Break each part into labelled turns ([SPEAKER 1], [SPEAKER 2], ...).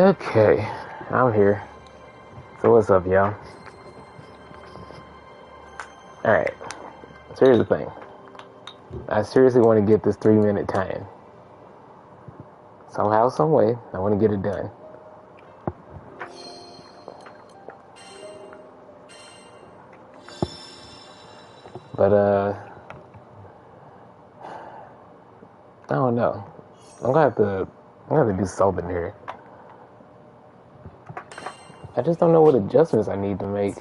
[SPEAKER 1] Okay, I'm here. So what's up, y'all? Alright, so here's the thing. I seriously want to get this 3-minute time. Somehow, some way, I want to get it done. But, I don't know. I'm gonna have to do something here. I just don't know what adjustments I need to make.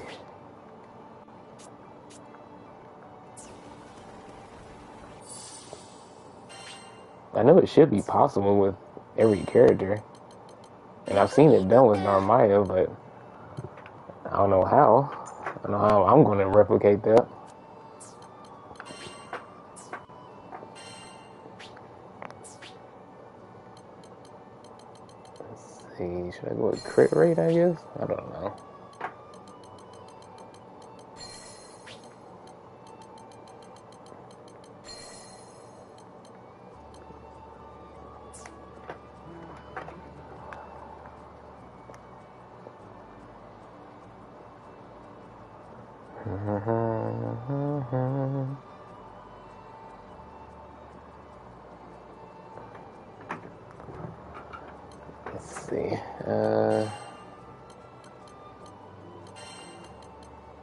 [SPEAKER 1] I know it should be possible with every character. And I've seen it done with Narmaya, but I don't know how. I don't know how I'm going to replicate that. Let's see, should I go with crit rate, I guess? I don't know. Let's see.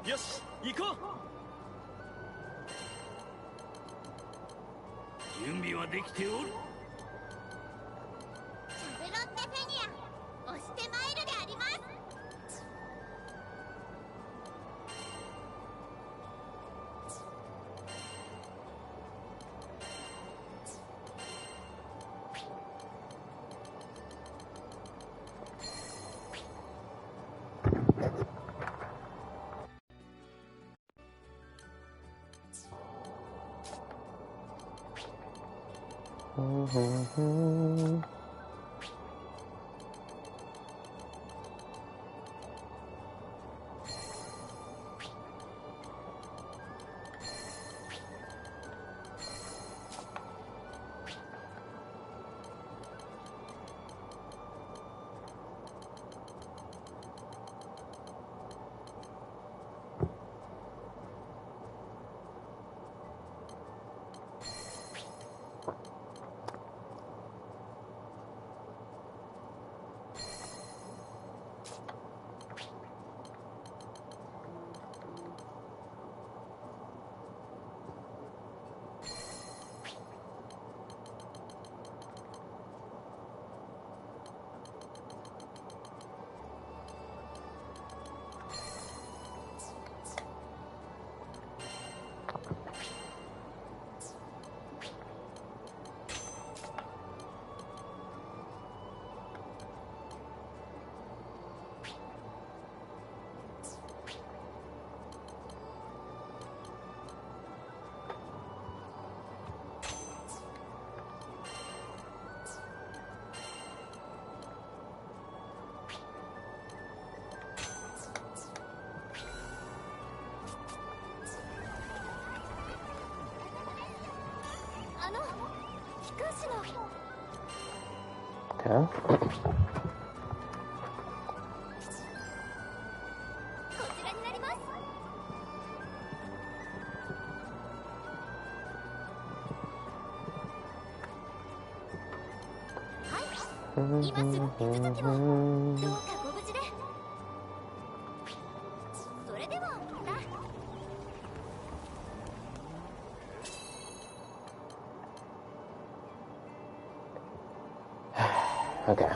[SPEAKER 2] Yes, go. 準備はできておる。
[SPEAKER 3] シャブロッテフェニア、押してまいるであります。
[SPEAKER 1] Okay. Okay.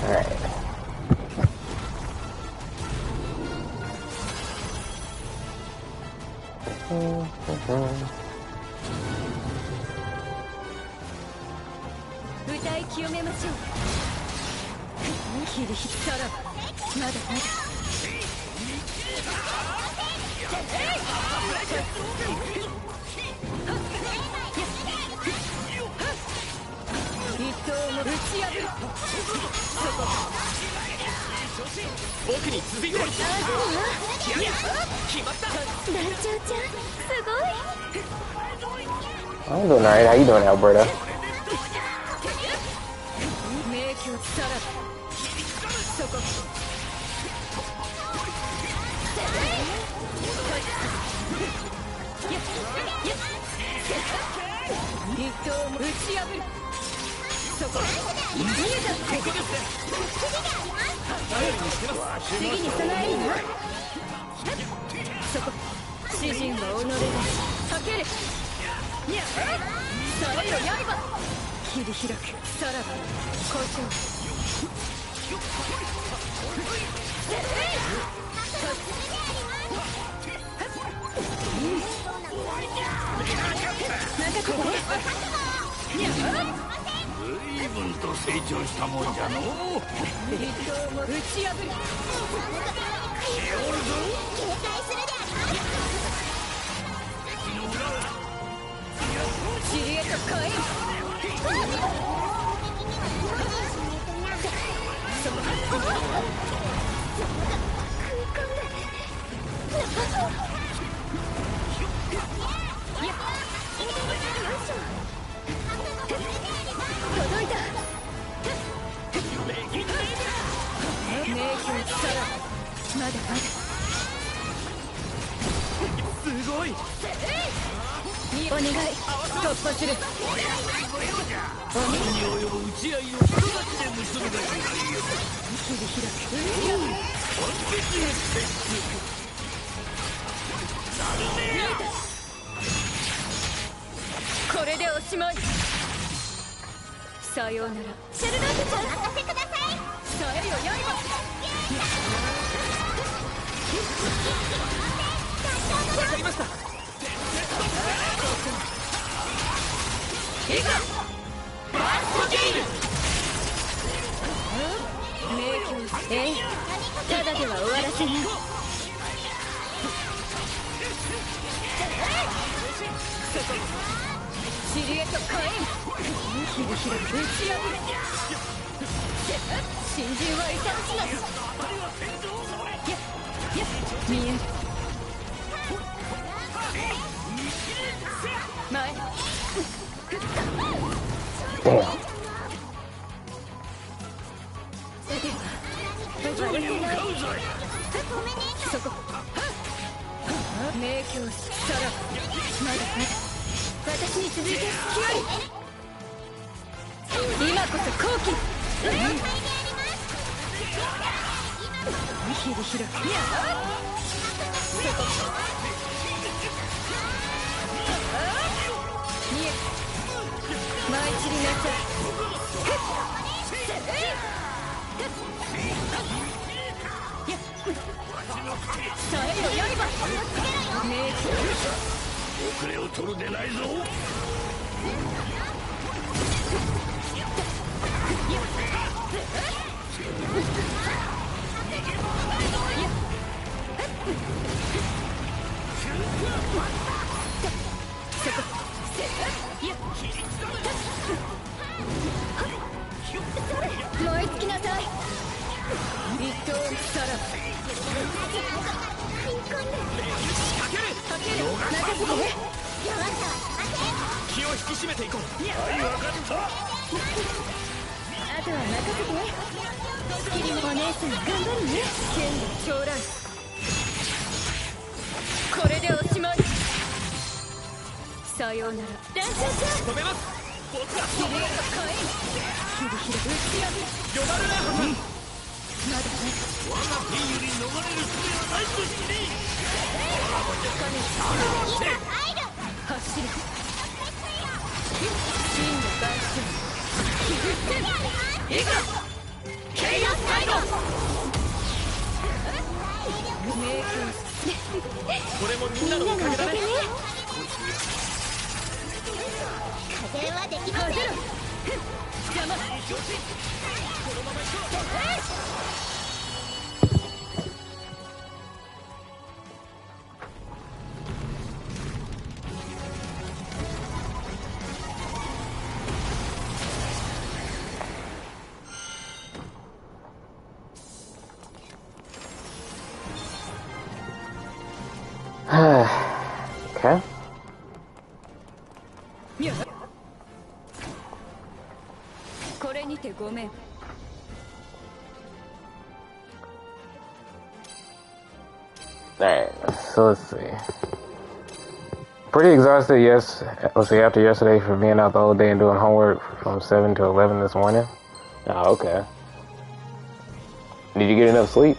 [SPEAKER 1] All right.
[SPEAKER 2] 僕に続いて。決まった。
[SPEAKER 3] 団長ちゃん、すごい。
[SPEAKER 1] I'm doing alright. How you doing, Alberta?
[SPEAKER 3] 名曲さらばそこ一刀も打ち破るそこ見えたここですね。次に備えるなそこ詩人は己でかけるにゃさえよ刃切り開くさらば交渉
[SPEAKER 2] 随分と成長したもんじゃのう。
[SPEAKER 3] 一刀も打ち破る警戒するであります知りへと帰る届いた名曲さらまだまだ
[SPEAKER 2] すごい。
[SPEAKER 3] お願い突破する
[SPEAKER 2] に及ぶ打ち合いを一勝ちで結ぶがいい。
[SPEAKER 3] 切り開く
[SPEAKER 2] 完璧な接触。
[SPEAKER 3] これでおしまいさようならシェルロートちゃん任せくださいさえよ刃
[SPEAKER 2] わかりました。
[SPEAKER 3] いざバーストゲイル名曲ただでは終わらせないシリエと火炎切り開く打ち破る新人は痛打ちなし見える前
[SPEAKER 1] Damn.
[SPEAKER 3] そこ名教師さらまだまだ私に続いて付き合い今こそ好機切り開く見え舞い散りなさいさえよ刃名教
[SPEAKER 2] 遅れを取るでないぞ。
[SPEAKER 3] 燃え尽きなさい一刀さらばかける任せてね
[SPEAKER 2] 気を引き締めていこう。はい、分かった。
[SPEAKER 3] あとは任せてキリもお姉さん頑張るね剣で長乱これでおしまいさようなら団長ちゃん
[SPEAKER 2] 止めます。僕が
[SPEAKER 3] キリエと火炎切り開く打ち破る
[SPEAKER 2] よだれなはず。
[SPEAKER 3] まだまだ
[SPEAKER 2] 我が手より逃れる術はないとしねえ。
[SPEAKER 3] 走る真の代償いざケイオスサイド名教
[SPEAKER 2] これもみんなのおかげだね。
[SPEAKER 3] 風はできません邪魔
[SPEAKER 2] このまま行こう。
[SPEAKER 1] Okay.
[SPEAKER 3] これにてごめん。
[SPEAKER 1] Alright, so let's see. Pretty exhausted, yes. Let's see, after yesterday for being out the whole day and doing homework from 7 to 11 this morning. Oh, okay. Did you get enough sleep?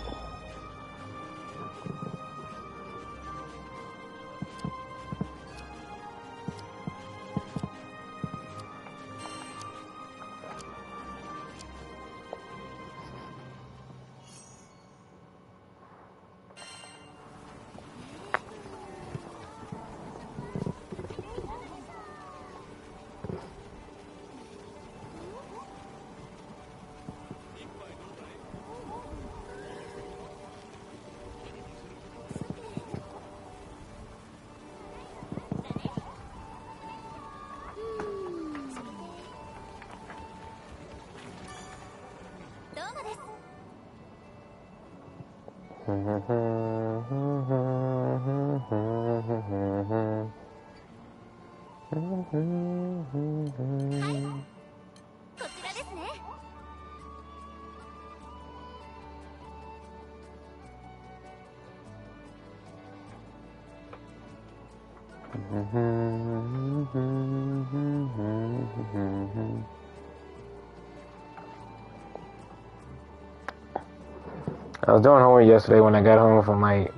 [SPEAKER 1] I was doing homework yesterday when I got home from like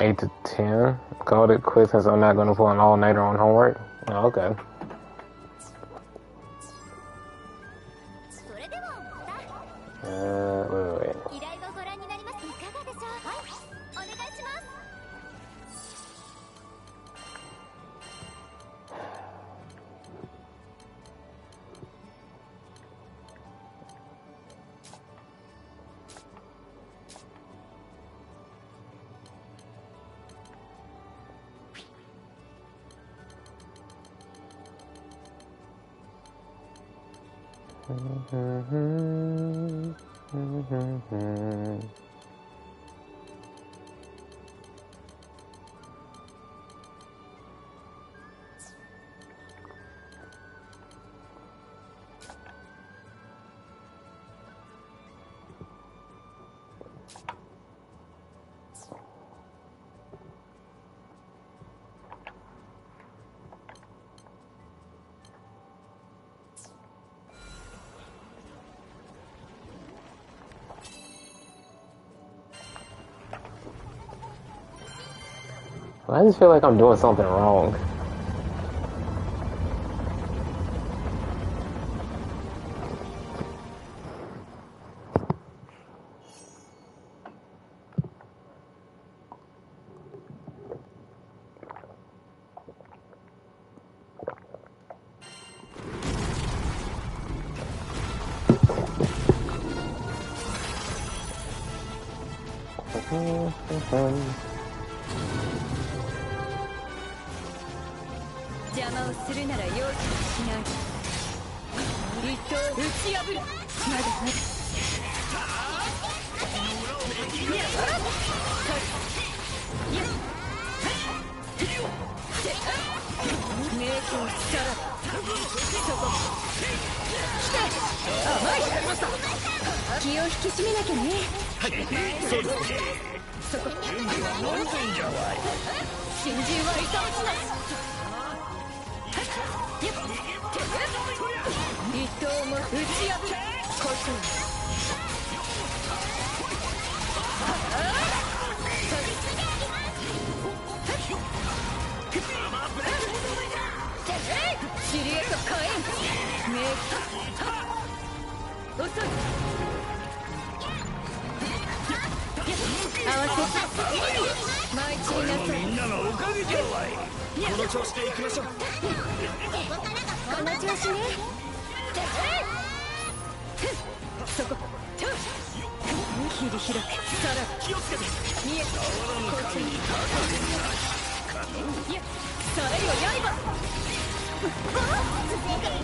[SPEAKER 1] 8 to 10. Called it quits since I'm not going to pull an all-nighter on homework. Oh, okay. Wait. I just feel like I'm doing something wrong.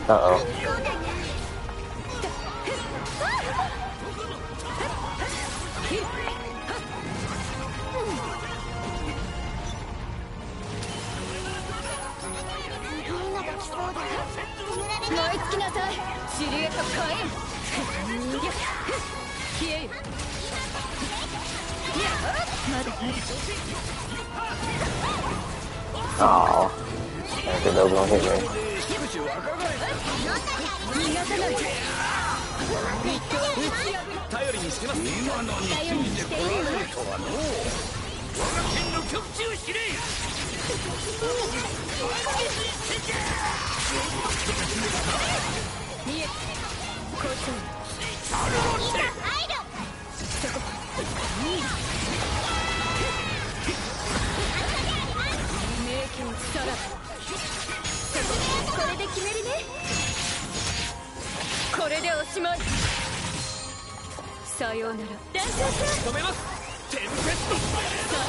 [SPEAKER 1] Uh-oh. Oh, I think those gonna hit me.
[SPEAKER 2] 頼りにしてます。今のに信じてこられるとはのう。我が剣の極中司令。
[SPEAKER 3] 見え校長そこ名剣さらこれで決めるね。これでおしまい。さようなら。断層
[SPEAKER 2] 止めます。テンペスト。
[SPEAKER 3] さ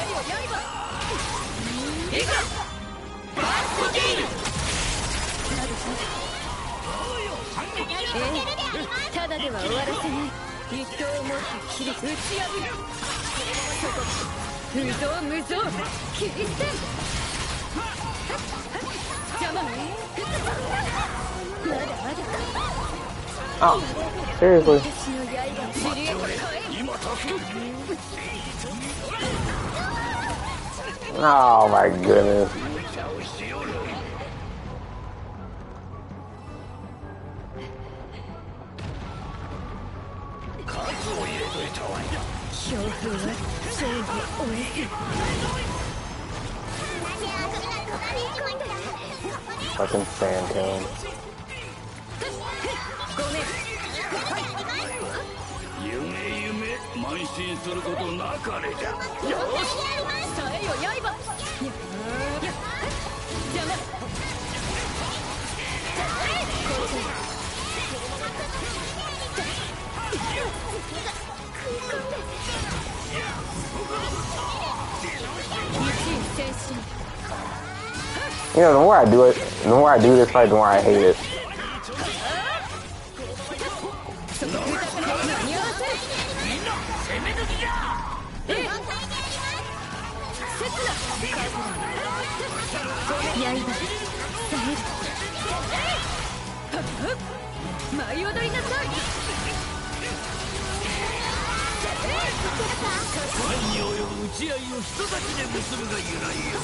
[SPEAKER 3] えよ刃。
[SPEAKER 2] いざバックゲイル。
[SPEAKER 3] ただでは終わらせない。一刀を持って切り打ち破る。そこ無造無造切り捨て邪魔。まだまだ。
[SPEAKER 1] Oh, seriously?
[SPEAKER 3] 私の刃を知り得る。
[SPEAKER 2] 今助ける。
[SPEAKER 1] Oh my goodness.
[SPEAKER 2] 数を入れといたわよ。
[SPEAKER 3] 強風は勝負を終える。
[SPEAKER 1] Fucking sand cone.
[SPEAKER 3] ごめん。
[SPEAKER 2] 夢慢心することなかれじゃ。よし。
[SPEAKER 3] さえよ刃。邪魔。
[SPEAKER 1] You know, the more I do it, the more I do this fight, the more I hate it.
[SPEAKER 3] 舞い踊りなさい。
[SPEAKER 2] 何に及ぶ打ち合いを人たちで結ぶが由来よ。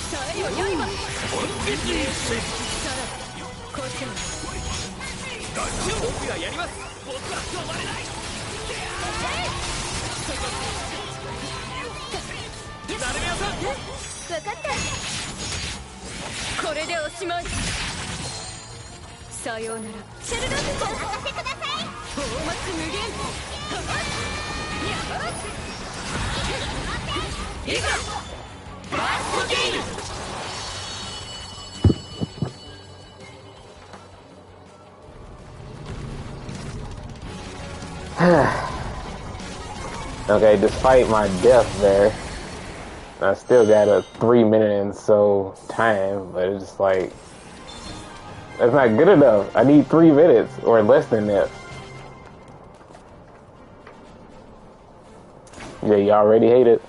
[SPEAKER 3] さえよ刃。
[SPEAKER 2] 本気にせよ。
[SPEAKER 3] さら校長
[SPEAKER 2] 僕がやります。僕は止まれない。なるみやさん。
[SPEAKER 3] 分かった。これでおしまい。さようなら。シェルロックちゃんお任せください。放末無限。いざバックゲイル。
[SPEAKER 1] Okay, despite my death there, I still got a 3 minute and so time, but it's just like, that's not good enough. I need 3 minutes or less than that. Yeah, you already hate it?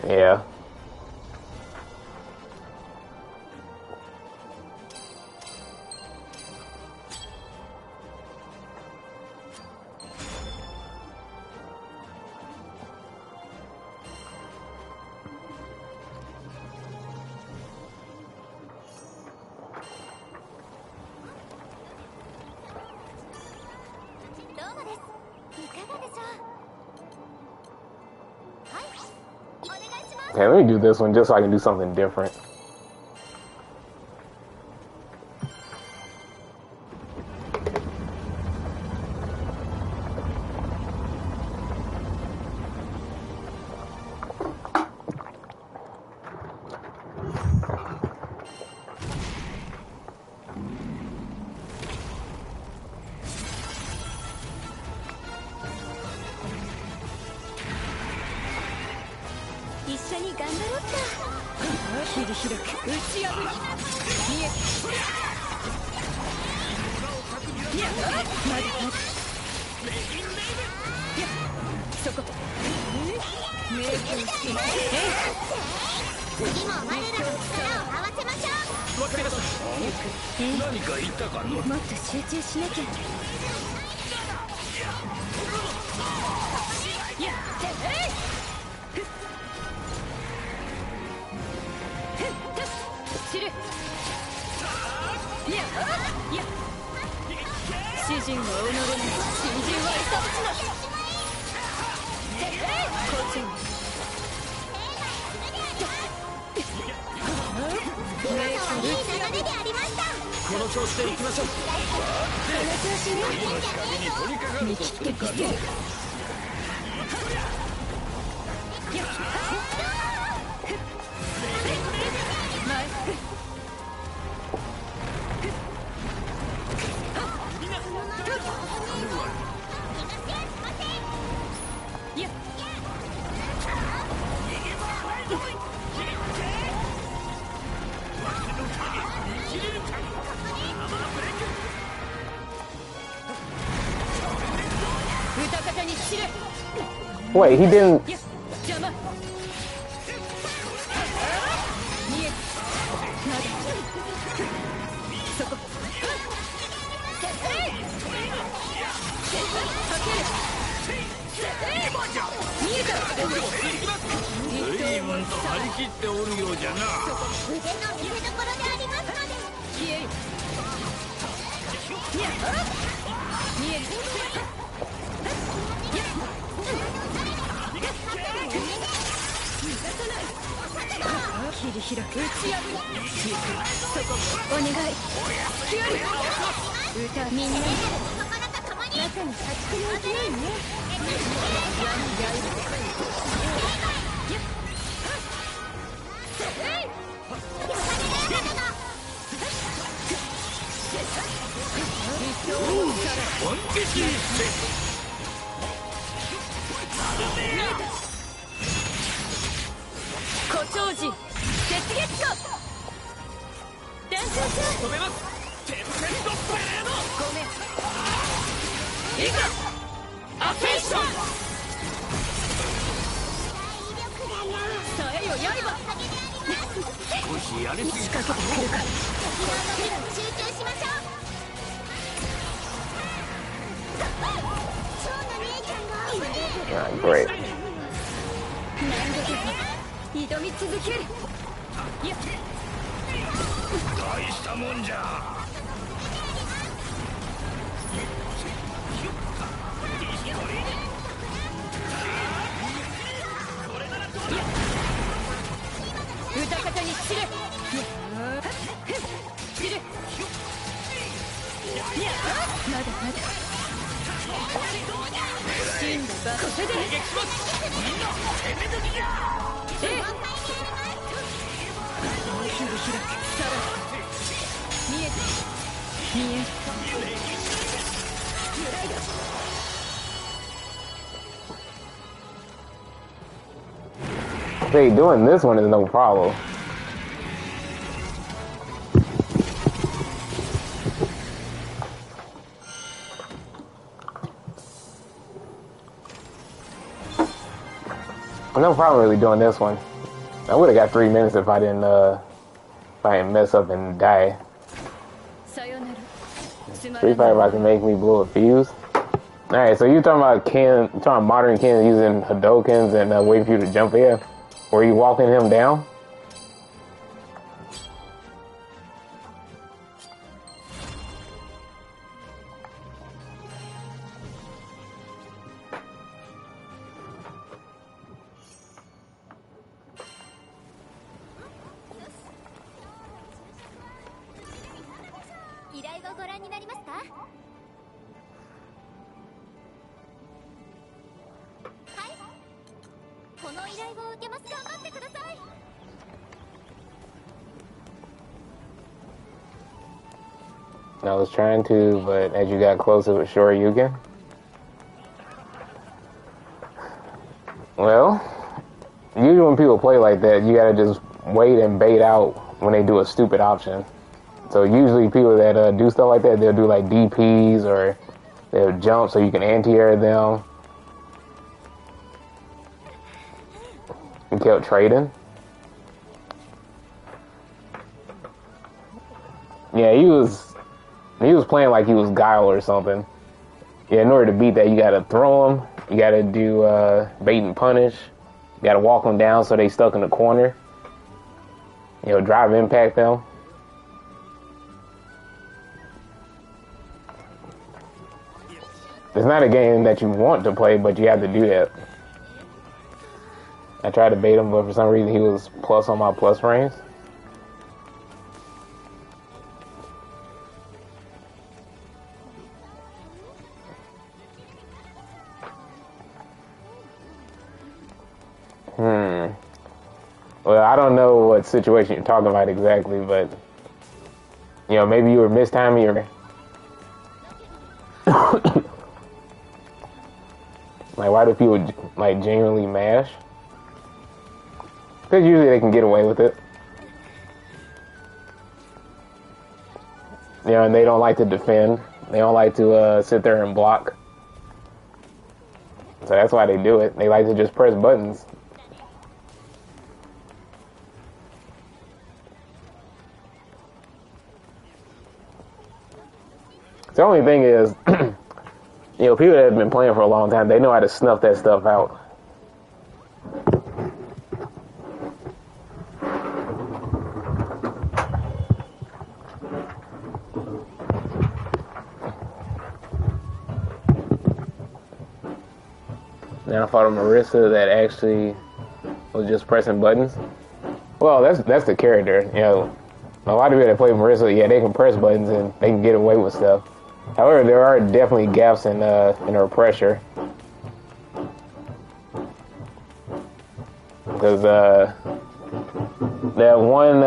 [SPEAKER 1] Yeah. Okay, let me do this one just so I can do something different.
[SPEAKER 2] 長していきましょう。次の仕掛けに取り掛かるとするかの。
[SPEAKER 1] Wait, he didn't. Great.
[SPEAKER 2] 大したもんじゃ。
[SPEAKER 1] Hey, doing this one is no problem. No problem really doing this one. I would have got 3 minutes if I didn't mess up and die. Street Fighter about to make me blow a fuse. Alright, so you talking about modern Ken using Hadokens and waiting for you to jump in? Were you walking him down? I was trying to, but as you got closer with Shoryuken. Well, usually when people play like that, you gotta just wait and bait out when they do a stupid option. So usually people that do stuff like that, they'll do like DPs or they'll jump so you can anti-air them. And kept trading. Yeah, he was playing like he was Guile or something. Yeah, in order to beat that, you gotta throw him. You gotta do bait and punish. You gotta walk them down so they stuck in the corner. You know, drive impact them. It's not a game that you want to play, but you have to do that. I tried to bait him, but for some reason he was plus on my plus frames. Well, I don't know what situation you're talking about exactly, but maybe you were mistiming your like, why do people like genuinely mash? Because usually they can get away with it. And they don't like to defend. They don't like to sit there and block. So that's why they do it. They like to just press buttons. The only thing is, people that have been playing for a long time, they know how to snuff that stuff out. Now I fought a Marissa that actually was just pressing buttons. Well, that's the character. A lot of people that play Marissa, they can press buttons and they can get away with stuff. However, there are definitely gaps in her pressure. Because that one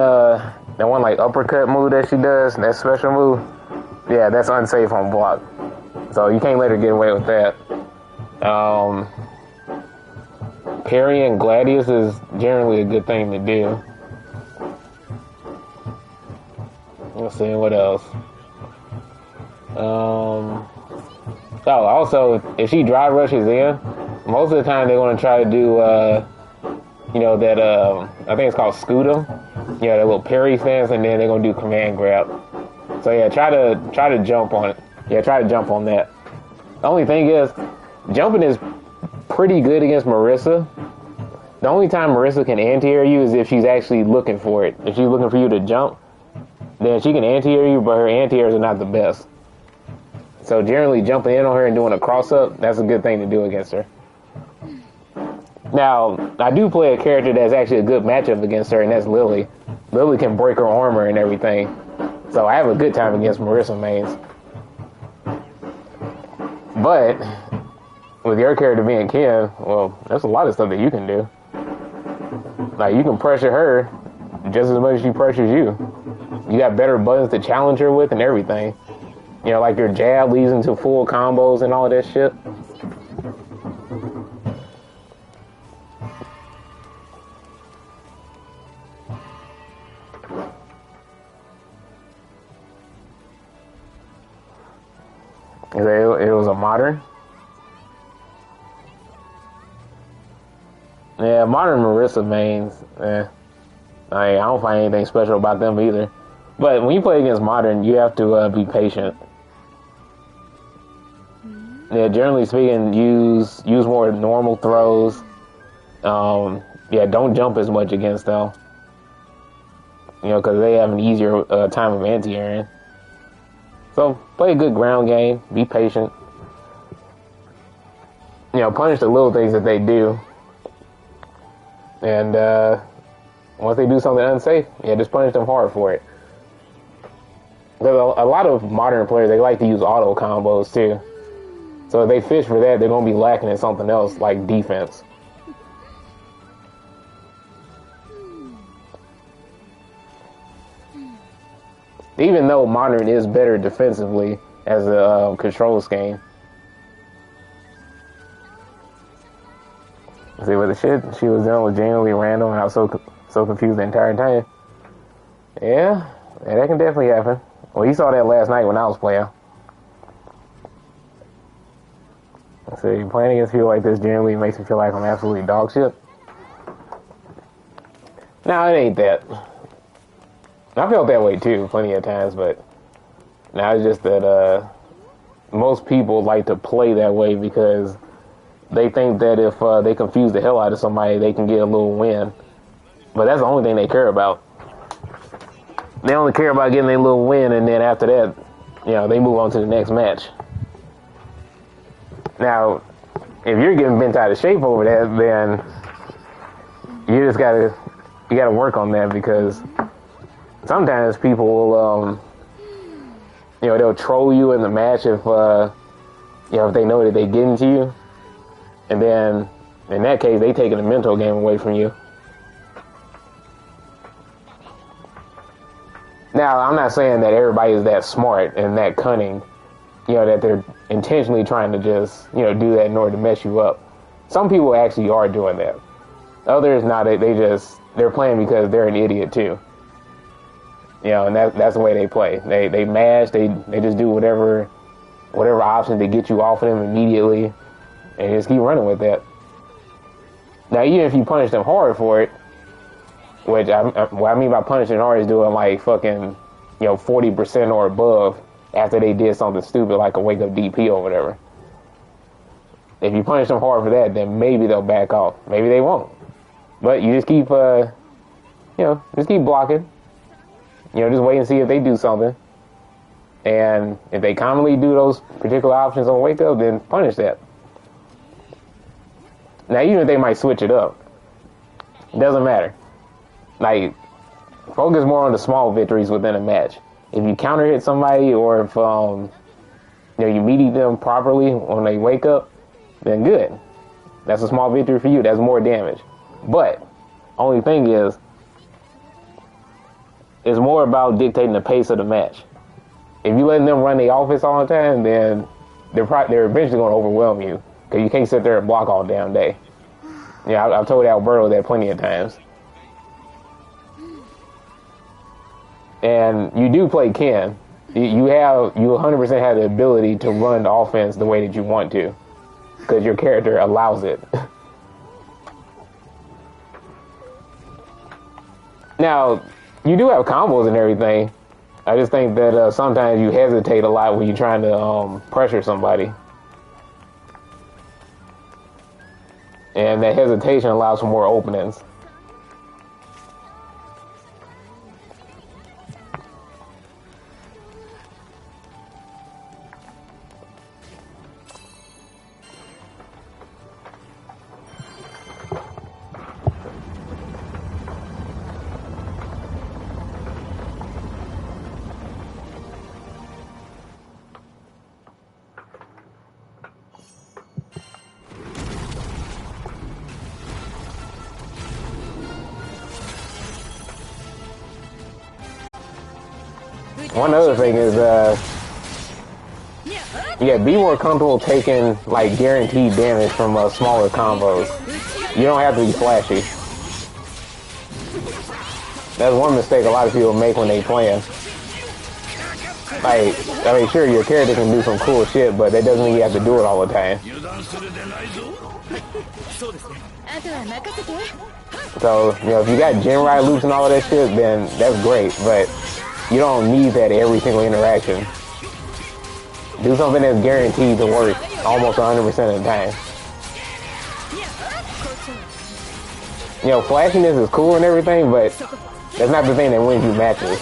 [SPEAKER 1] like uppercut move that she does, that special move, that's unsafe on block. So you can't let her get away with that. Parrying Gladius is generally a good thing to do. Let's see what else. Also, if she drive rushes in, most of the time they're going to try to do, that, I think it's called scoot 'em. That little parry stance, and then they're going to do command grab. So try to jump on it. Try to jump on that. The only thing is, jumping is pretty good against Marissa. The only time Marissa can anti-air you is if she's actually looking for it. If she's looking for you to jump, then she can anti-air you, but her anti-airs are not the best. So generally jumping in on her and doing a cross-up, that's a good thing to do against her. Now, I do play a character that's actually a good matchup against her, and that's Lily. Lily can break her armor and everything. So I have a good time against Marissa mains. But with your character being Ken, well, there's a lot of stuff that you can do. Like, you can pressure her just as much as she pressures you. You got better buttons to challenge her with and everything. Like your jab leads into full combos and all of that shit. It was a modern. Yeah, modern Marissa mains. I don't find anything special about them either. But when you play against modern, you have to be patient. Generally speaking, use more normal throws. Don't jump as much against them. Because they have an easier time of anti-airing. So play a good ground game. Be patient. Punish the little things that they do. And once they do something unsafe, just punish them hard for it. Because a lot of modern players, they like to use auto combos too. So if they fish for that, they're going to be lacking in something else like defense. Even though modern is better defensively as a control scheme. See, what the shit she was doing was genuinely random, and I was so confused the entire time. Yeah, that can definitely happen. Well, you saw that last night when I was playing. See, playing against people like this generally makes me feel like I'm absolutely dog shit. No, it ain't that. I felt that way too, plenty of times, but now it's just that most people like to play that way because they think that if they confuse the hell out of somebody, they can get a little win. But that's the only thing they care about. They only care about getting a little win, and then after that, they move on to the next match. Now, if you're getting bent out of shape over that, then you just gotta work on that, because sometimes people will, they'll troll you in the match if they know that they get into you, and then In that case, they taking the mental game away from you. Now, I'm not saying that everybody is that smart and that cunning, you know, that they're intentionally trying to just, you know, do that in order to mess you up. Some people actually are doing that. Others not. They're playing because they're an idiot too. You know, and that's the way they play. They mash. They just do whatever options to get you off of them immediately, and just keep running with that. Now, even if you punish them hard for it, which what I mean by punishing hard is doing like fucking, you know, 40% or above after they did something stupid like a wake up DP or whatever. If you punish them hard for that, then maybe they'll back off. Maybe they won't. But you just keep, just keep blocking. You know, just wait and see if they do something. And if they commonly do those particular options on wake up, then punish that. Now, even if they might switch it up, it doesn't matter. Like, focus more on the small victories within a match. If you counter hit somebody, or if you meet them properly when they wake up, then good. That's a small victory for you. That's more damage. But only thing is, it's more about dictating the pace of the match. If you letting them run the offense all the time, then they're eventually going to overwhelm you, because you can't sit there and block all damn day. Yeah, I've told Alberto that plenty of times. And you do play Ken. You 100% have the ability to run the offense the way that you want to, because your character allows it. Now, you do have combos and everything. I just think that sometimes you hesitate a lot when you're trying to pressure somebody. And that hesitation allows for more openings. One other thing is, be more comfortable taking, like, guaranteed damage from smaller combos. You don't have to be flashy. That's one mistake a lot of people make when they playing. Like, I mean, sure, your character can do some cool shit, but that doesn't mean you have to do it all the time. So, you know, if you got gen ride loops and all of that shit, then that's great, but you don't need that every single interaction. Do something that's guaranteed to work almost 100% of the time. You know, flashiness is cool and everything, but that's not the thing that wins you matches.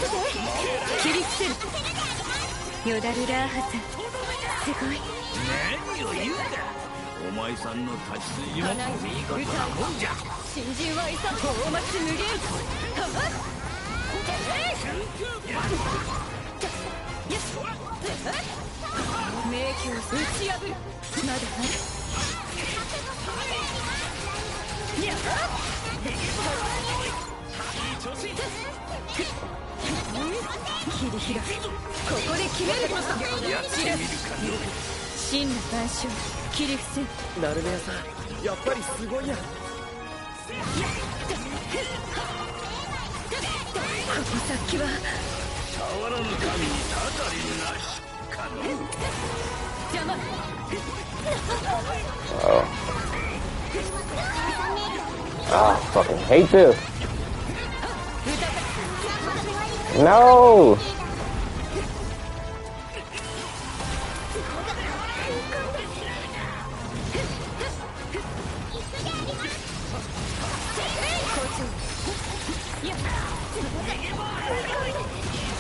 [SPEAKER 1] I fucking hate this. No!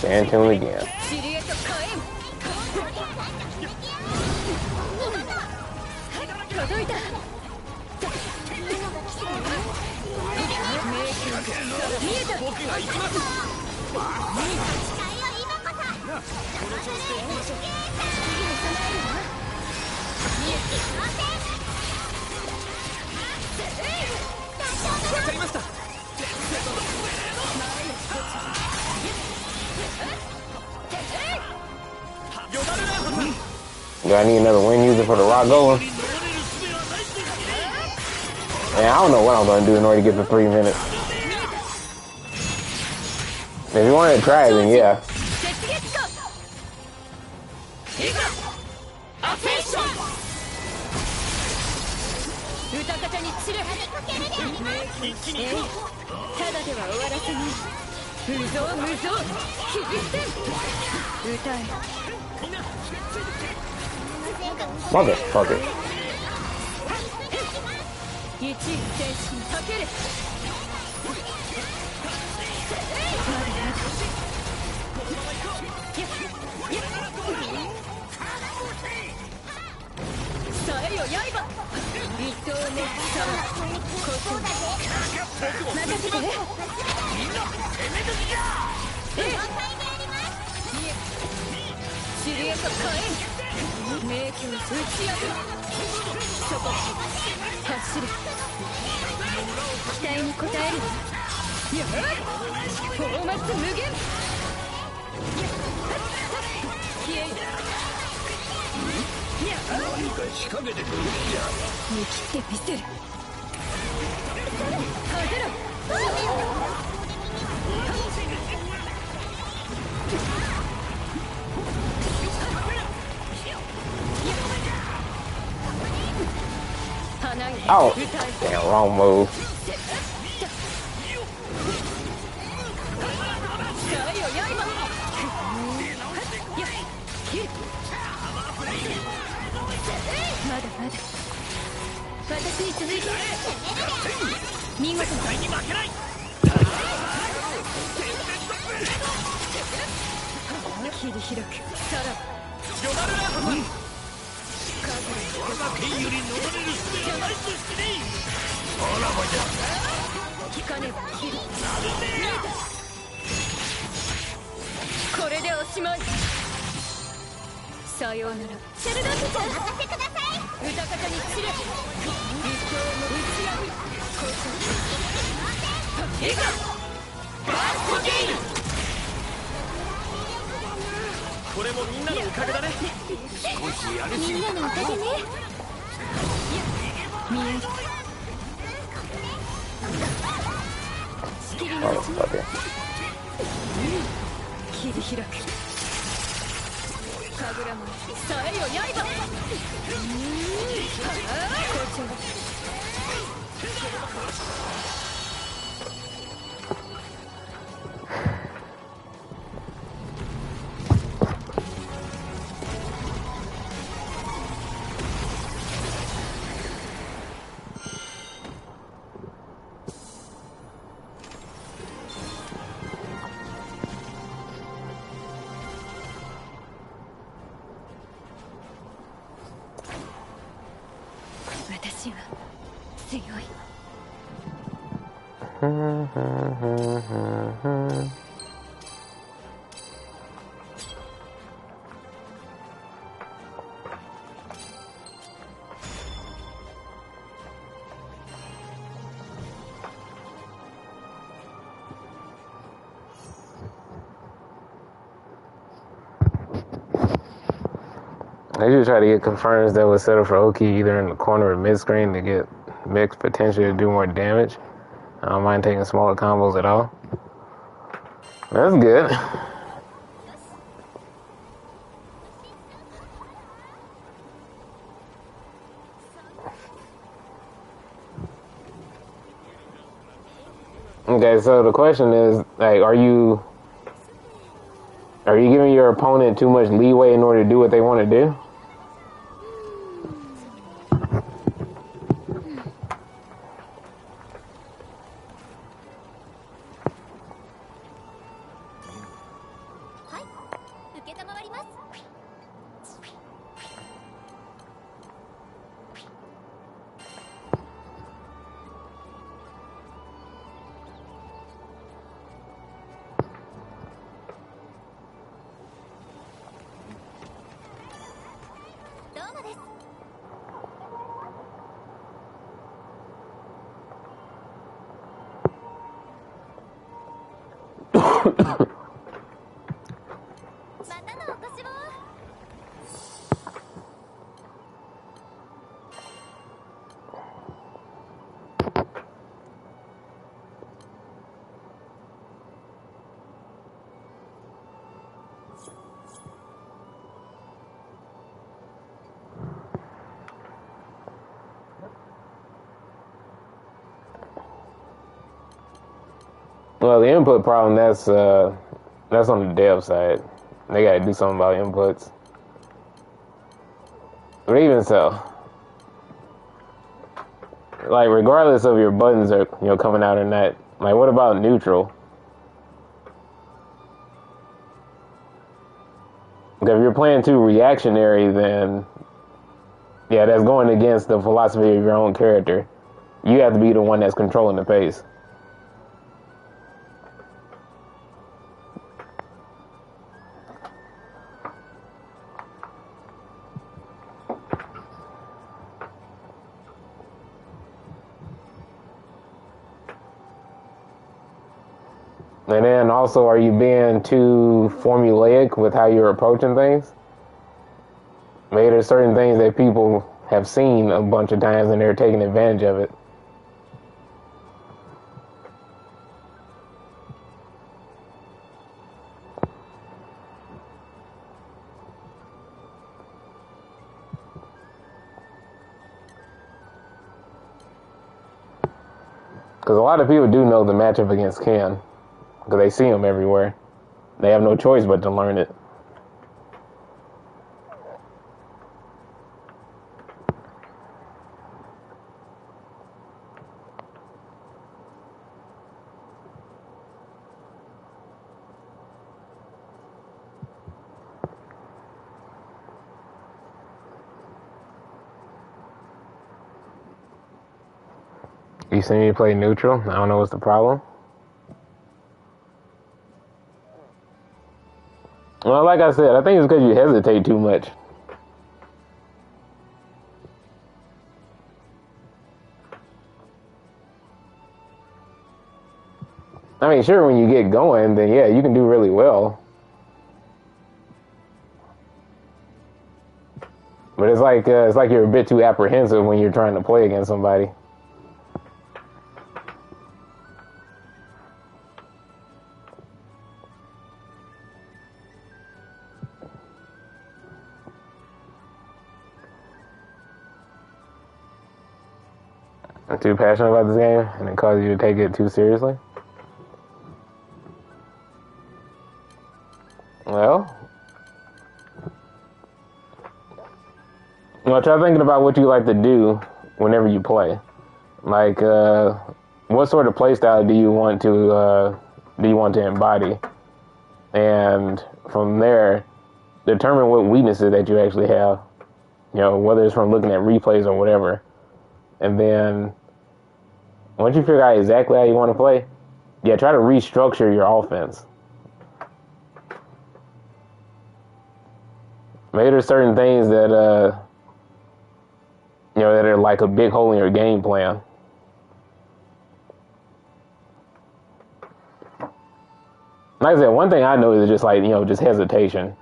[SPEAKER 1] Sand tune again. Do I need another wind user for the rock over? Man, I don't know what I'm gonna do in order to get the 3 minutes. If you want to try it, then yeah. Motherfucker. Oh, damn, wrong move. I usually try to get confirms that was set up for Oki either in the corner or mid screen to get mixed potential to do more damage. I don't mind taking smaller combos at all. That's good. Okay, so the question is, like, are you giving your opponent too much leeway in order to do what they want to do? Well, the input problem, that's on the dev side. They gotta do something about inputs. But even so, like regardless of your buttons are coming out or not, like what about neutral? Because if you're playing too reactionary, then yeah, that's going against the philosophy of your own character. You have to be the one that's controlling the pace. And then also, are you being too formulaic with how you're approaching things? Maybe there's certain things that people have seen a bunch of times and they're taking advantage of it. Because a lot of people do know the matchup against Ken, because they see him everywhere. They have no choice but to learn it. You see me play neutral? I don't know what's the problem. Well, like I said, I think it's because you hesitate too much. I mean, sure, when you get going, then yeah, you can do really well. But it's like you're a bit too apprehensive when you're trying to play against somebody. I'm too passionate about this game, and it causes you to take it too seriously. Well, try thinking about what you like to do whenever you play. Like, what sort of play style do you want to embody? And from there, determine what weaknesses that you actually have. Whether it's from looking at replays or whatever. And then, once you figure out exactly how you want to play, yeah, try to restructure your offense. Maybe there's certain things that that are like a big hole in your game plan. Like I said, one thing I know is just just hesitation.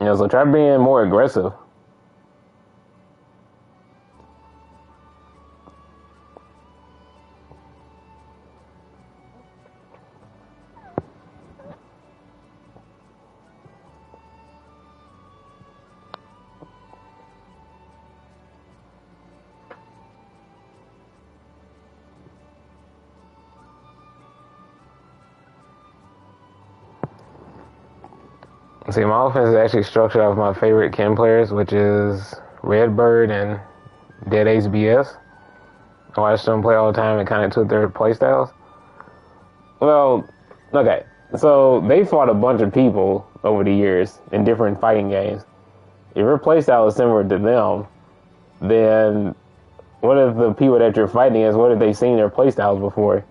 [SPEAKER 1] So try being more aggressive. See, my offense is actually structured off my favorite Ken players, which is Redbird and Dead Ace BS. I watched them play all the time and kind of took their play styles. Well, okay. So they fought a bunch of people over the years in different fighting games. If your play style is similar to them, then what if the people that you're fighting against, what if they've seen their play styles before?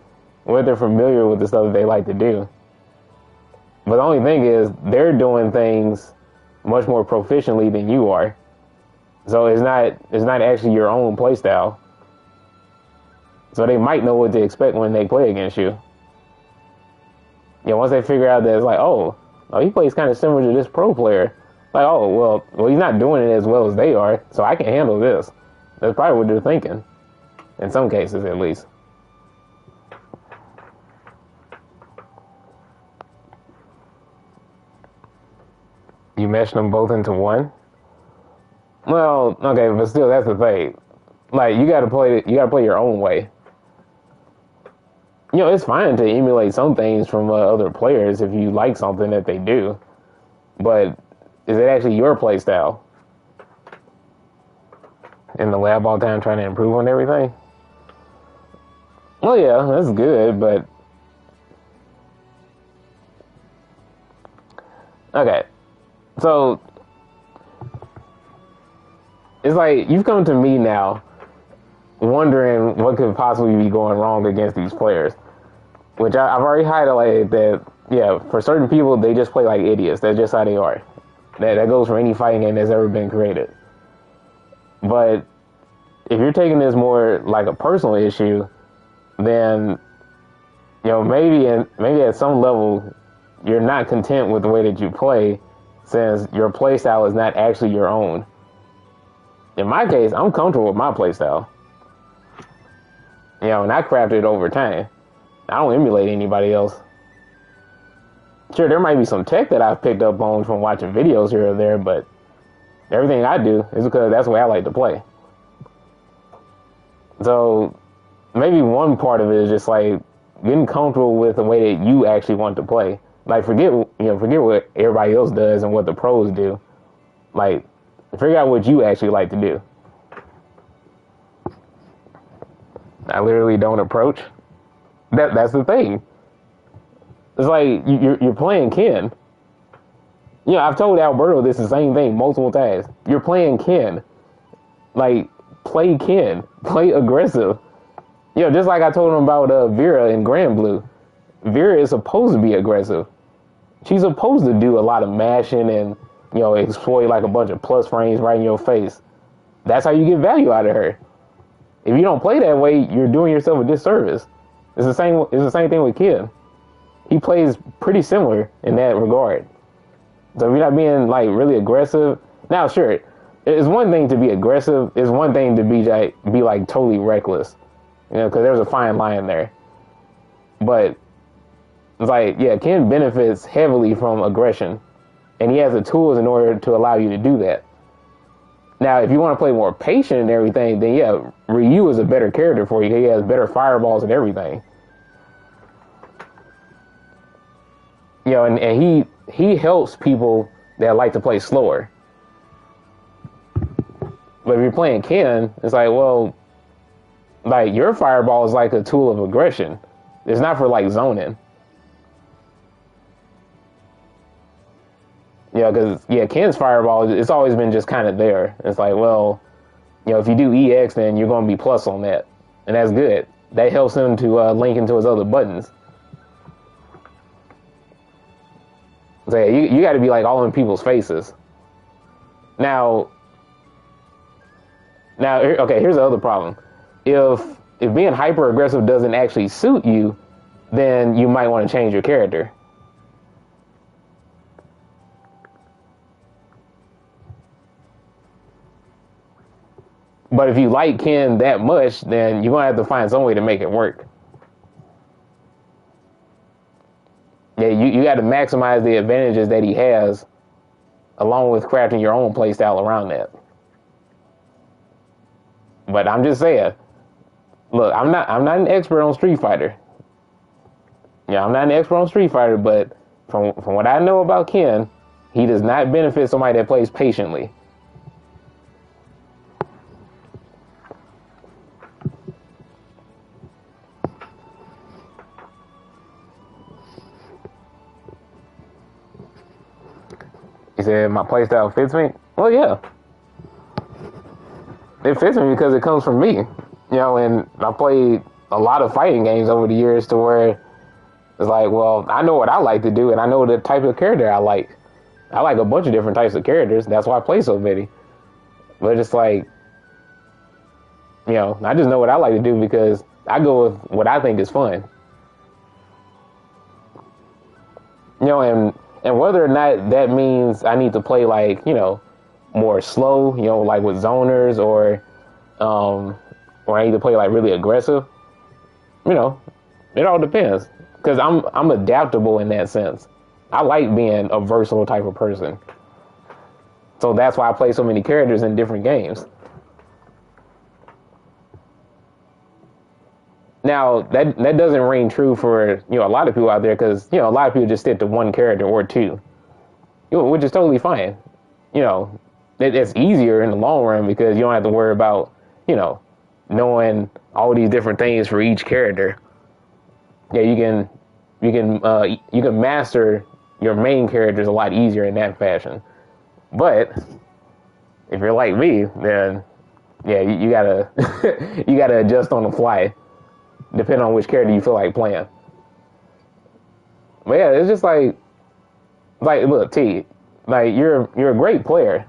[SPEAKER 1] What if they're familiar with the stuff that they like to do? But the only thing is, they're doing things much more proficiently than you are. So it's not actually your own playstyle. So they might know what to expect when they play against you. Once they figure out that it's like, oh, he plays kind of similar to this pro player. Like, oh, well, he's not doing it as well as they are, so I can handle this. That's probably what they're thinking. In some cases, at least. You mesh them both into one? Well, okay, but still, that's the thing. Like, you gotta play your own way. You know, it's fine to emulate some things from other players if you like something that they do, but is it actually your play style? In the lab all the time trying to improve on everything? Well, yeah, that's good, but... Okay, so... It's like, you've come to me now wondering what could possibly be going wrong against these players. Which I've already highlighted that, yeah, for certain people, they just play like idiots. That's just how they are. That goes for any fighting game that's ever been created. But if you're taking this more like a personal issue, then, you know, maybe at some level, you're not content with the way that you play, since your play style is not actually your own. In my case, I'm comfortable with my play style. You know, and I crafted it over time. I don't emulate anybody else. Sure, there might be some tech that I've picked up on from watching videos here or there, but everything I do is because that's the way I like to play. So maybe one part of it is just like getting comfortable with the way that you actually want to play. Like forget what everybody else does and what the pros do. Like figure out what you actually like to do. I literally don't approach. That's the thing. It's like you're playing Ken. You know, I've told Alberto this the same thing multiple times. You're playing Ken. Like, play Ken. Play aggressive. You know, just like I told him about Vera in GRANBLUE. Vera is supposed to be aggressive. She's supposed to do a lot of mashing and, you know, exploit like a bunch of plus frames right in your face. That's how you get value out of her. If you don't play that way, you're doing yourself a disservice. It's the same thing with Ken. He plays pretty similar in that regard. So if you're not being like really aggressive, now sure, it's one thing to be aggressive. It's one thing to be like totally reckless, you know, because there's a fine line there. But it's like, yeah, Ken benefits heavily from aggression, and he has the tools in order to allow you to do that. Now, if you want to play more patient and everything, then yeah, Ryu is a better character for you. He has better fireballs and everything. You know, and he helps people that like to play slower. But if you're playing Ken, it's like, well, like your fireball is like a tool of aggression. It's not for like zoning. Yeah, because, yeah, Ken's fireball, it's always been just kind of there. It's like, well, you know, if you do EX, then you're going to be plus on that. And that's good. That helps him to link into his other buttons. So, yeah, you got to be, like, all in people's faces. Now, okay, here's the other problem. If being hyper-aggressive doesn't actually suit you, then you might want to change your character. But if you like Ken that much, then you're going to have to find some way to make it work. Yeah, you got to maximize the advantages that he has, along with crafting your own playstyle around that. But I'm just saying, look, I'm not an expert on Street Fighter. Yeah, I'm not an expert on Street Fighter, but from what I know about Ken, he does not benefit somebody that plays patiently. He said, my playstyle fits me? Well, yeah. It fits me because it comes from me. You know, and I played a lot of fighting games over the years to where it's like, well, I know what I like to do, and I know the type of character I like. I like a bunch of different types of characters. That's why I play so many. But it's like, you know, I just know what I like to do because I go with what I think is fun. You know, and whether or not that means I need to play like, you know, more slow, you know, like with zoners or I need to play like really aggressive, you know, it all depends. Because I'm adaptable in that sense. I like being a versatile type of person. So that's why I play so many characters in different games. Now, that doesn't ring true for, a lot of people out there, because, a lot of people just stick to one character or two, which is totally fine. It's easier in the long run because you don't have to worry about, knowing all these different things for each character. Yeah, you can master your main characters a lot easier in that fashion. But if you're like me, then yeah, you gotta you gotta adjust on the fly, depending on which character you feel like playing. But yeah, it's just like look, T, like you're a great player.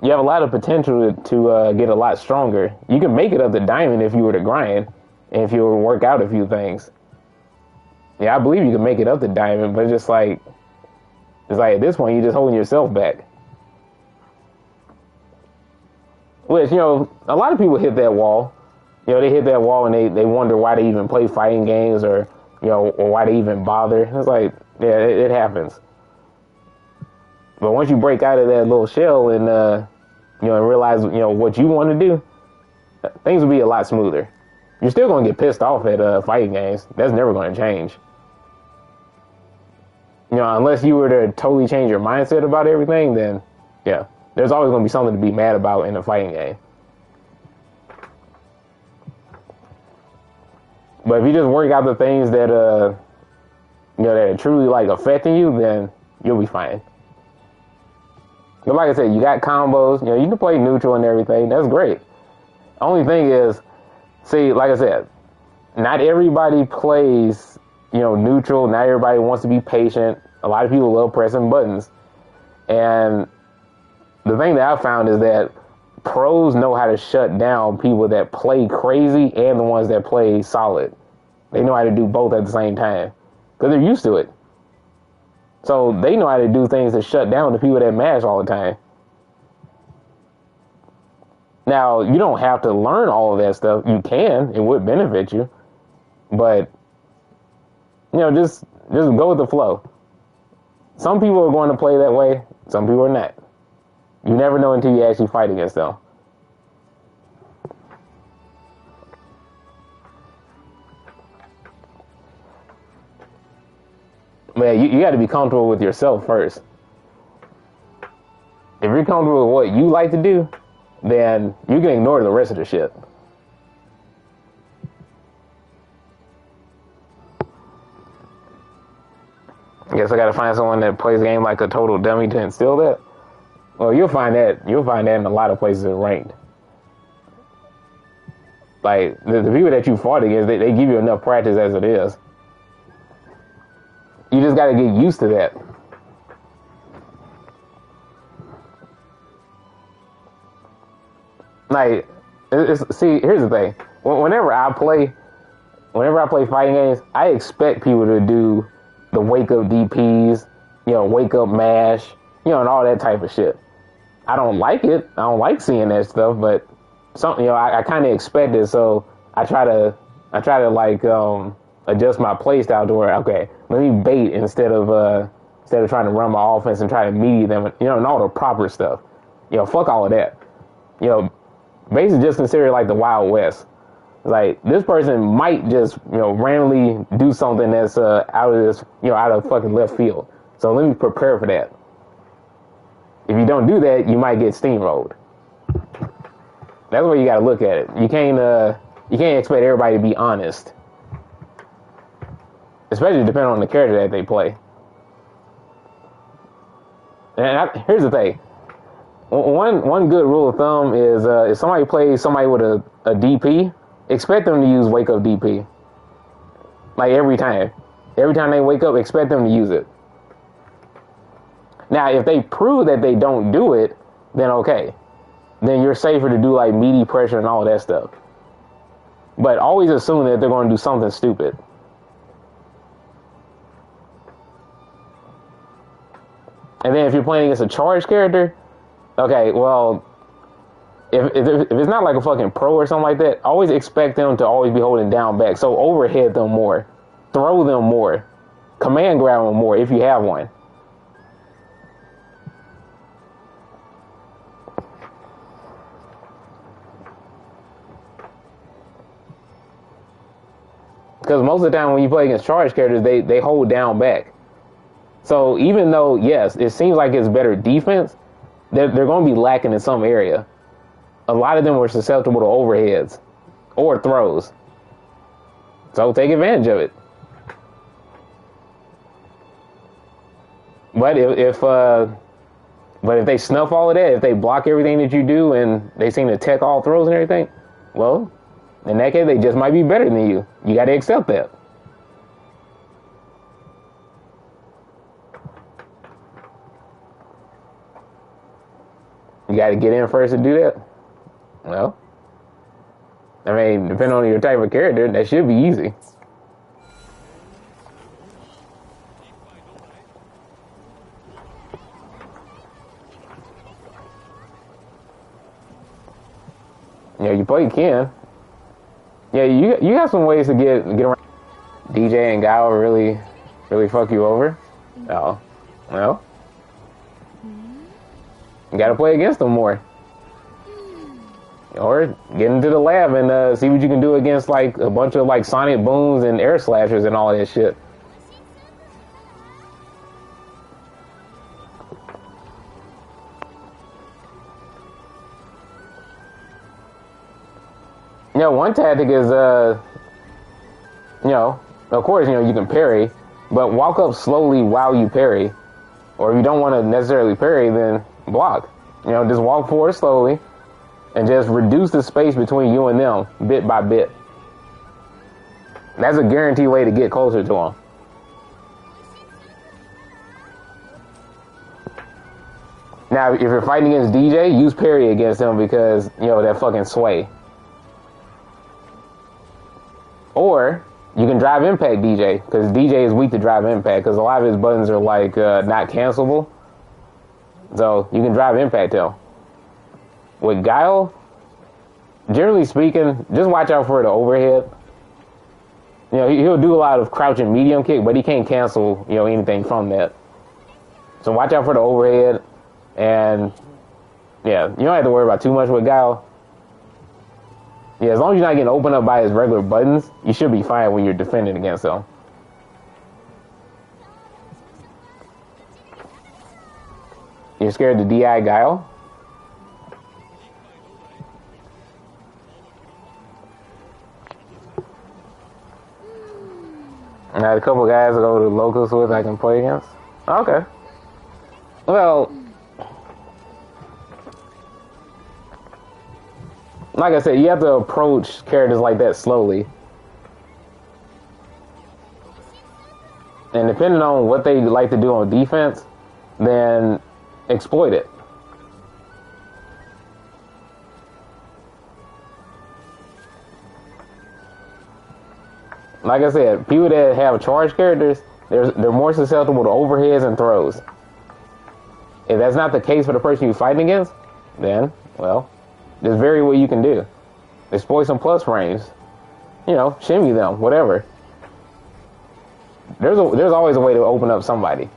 [SPEAKER 1] You have a lot of potential to get a lot stronger. You can make it up to diamond if you were to grind and if you were to work out a few things. Yeah, I believe you can make it up to diamond, but it's like at this point you're just holding yourself back. Which, a lot of people hit that wall. They hit that wall and they wonder why they even play fighting games or why they even bother. It's like, yeah, it happens. But once you break out of that little shell and and realize what you want to do, things will be a lot smoother. You're still gonna get pissed off at fighting games. That's never gonna change. Unless you were to totally change your mindset about everything, then yeah, there's always gonna be something to be mad about in a fighting game. But if you just work out the things that that are truly like affecting you, then you'll be fine. But like I said, you got combos, you can play neutral and everything. That's great. Only thing is, see, like I said, not everybody plays, neutral. Not everybody wants to be patient. A lot of people love pressing buttons. And the thing that I found is that pros know how to shut down people that play crazy and the ones that play solid. They know how to do both at the same time because they're used to it. So they know how to do things to shut down the people that mash all the time. Now, you don't have to learn all of that stuff. You can. It would benefit you. But, just go with the flow. Some people are going to play that way. Some people are not. You never know until you actually fight against them. Man, you got to be comfortable with yourself first. If you're comfortable with what you like to do, then you can ignore the rest of the shit. I guess I got to find someone that plays the game like a total dummy to instill that. Well, you'll find that in a lot of places in ranked. Like the people that you fought against, they give you enough practice as it is. You just got to get used to that. Like, see, here's the thing. Whenever I play fighting games, I expect people to do the wake up DPs, wake up mash, and all that type of shit. I don't like it. I don't like seeing that stuff, but something, I kind of expect it, so I try to like adjust my play style to where, okay, let me bait instead of trying to run my offense and try to media them, and all the proper stuff. Fuck all of that. Basically just consider it like the Wild West. Like, this person might just, randomly do something that's out of fucking left field. So let me prepare for that. If you don't do that, you might get steamrolled. That's where you got to look at it. You can't expect everybody to be honest, especially depending on the character that they play. And here's the thing. One good rule of thumb is if somebody plays somebody with a DP, expect them to use wake up DP. Like every time they wake up, expect them to use it. Now, if they prove that they don't do it, then okay. Then you're safer to do like meaty pressure and all that stuff. But always assume that they're going to do something stupid. And then if you're playing against a charged character, okay, well, if it's not like a fucking pro or something like that, always expect them to always be holding down back. So overhead them more, throw them more, command grab them more if you have one. Because most of the time when you play against charged characters, they hold down back. So even though, yes, it seems like it's better defense, they're going to be lacking in some area. A lot of them were susceptible to overheads or throws. So take advantage of it. But if they snuff all of that, if they block everything that you do and they seem to tech all throws and everything, well, in that case, they just might be better than you. You got to accept that. You got to get in first to do that? Well, I mean, depending on your type of character, that should be easy. Yeah, you play Ken. Yeah, you got some ways to get around. DJ and Guile really fuck you over. Oh, well, you got to play against them more, or get into the lab and see what you can do against like a bunch of like sonic booms and air slashers and all that shit. You know, one tactic is, you know, of course, you know, you can parry, but walk up slowly while you parry. Or if you don't want to necessarily parry, then block. You know, just walk forward slowly and just reduce the space between you and them bit by bit. That's a guaranteed way to get closer to them. Now, if you're fighting against DJ, use parry against him because, you know, that fucking sway. Or you can drive impact DJ, because DJ is weak to drive impact, because a lot of his buttons are like not cancelable. So you can drive impact him. With Guile, generally speaking, just watch out for the overhead. You know, he'll do a lot of crouching medium kick, but he can't cancel, you know, anything from that. So watch out for the overhead, and yeah, you don't have to worry about too much with Guile. Yeah, as long as you're not getting opened up by his regular buttons, you should be fine when you're defending against him. You're scared to DI Guile? I had a couple guys to go to Locust with I can play against. Okay. Well, like I said, you have to approach characters like that slowly. And depending on what they like to do on defense, then exploit it. Like I said, people that have charged characters, they're more susceptible to overheads and throws. If that's not the case for the person you're fighting against, then, well, there's very what you can do. Exploit some plus frames. You know, shimmy them, whatever. There's always a way to open up somebody.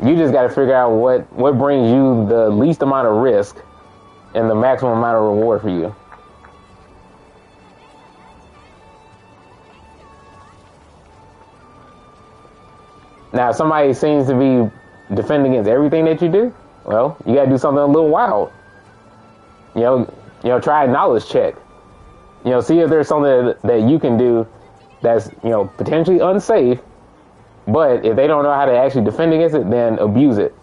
[SPEAKER 1] You just got to figure out what brings you the least amount of risk and the maximum amount of reward for you. Now, if somebody seems to be defending against everything that you do, well, you got to do something a little wild. You know, try a knowledge check. You know, see if there's something that you can do that's, you know, potentially unsafe, but if they don't know how to actually defend against it, then abuse it.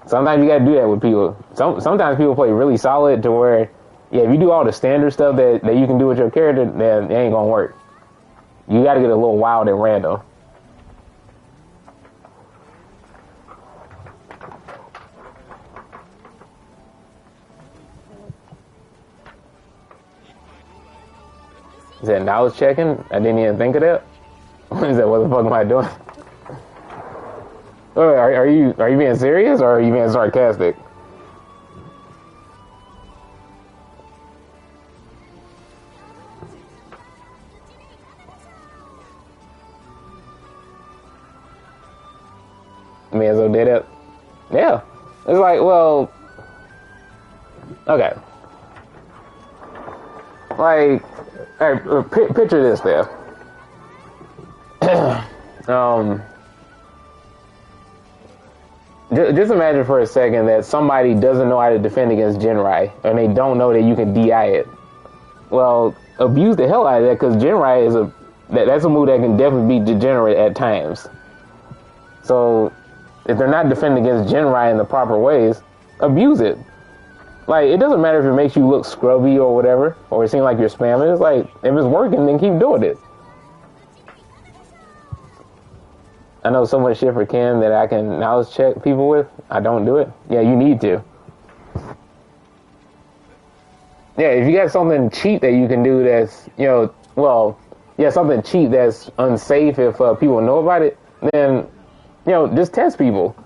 [SPEAKER 1] Sometimes you got to do that with people. Sometimes people play really solid to where, yeah, if you do all the standard stuff that you can do with your character, then it ain't going to work. You got to get a little wild and random. Is that knowledge checking? I didn't even think of that. Is that what the fuck am I doing? Are you being serious or are you being sarcastic? May as well did it. Yeah. It's like, well, Okay. Like, all right, picture this there. Just imagine for a second that somebody doesn't know how to defend against Jinrai, and they don't know that you can DI it. Well, abuse the hell out of that, because Jinrai is that's a move that can definitely be degenerate at times. So, if they're not defending against Jinrai in the proper ways, abuse it. Like, it doesn't matter if it makes you look scrubby or whatever, or it seems like you're spamming. It's like, if it's working, then keep doing it. I know so much shit for Ken that I can knowledge check people with. I don't do it. Yeah, you need to. Yeah, if you got something cheap that you can do that's, something cheap that's unsafe if people know about it, then, just test people.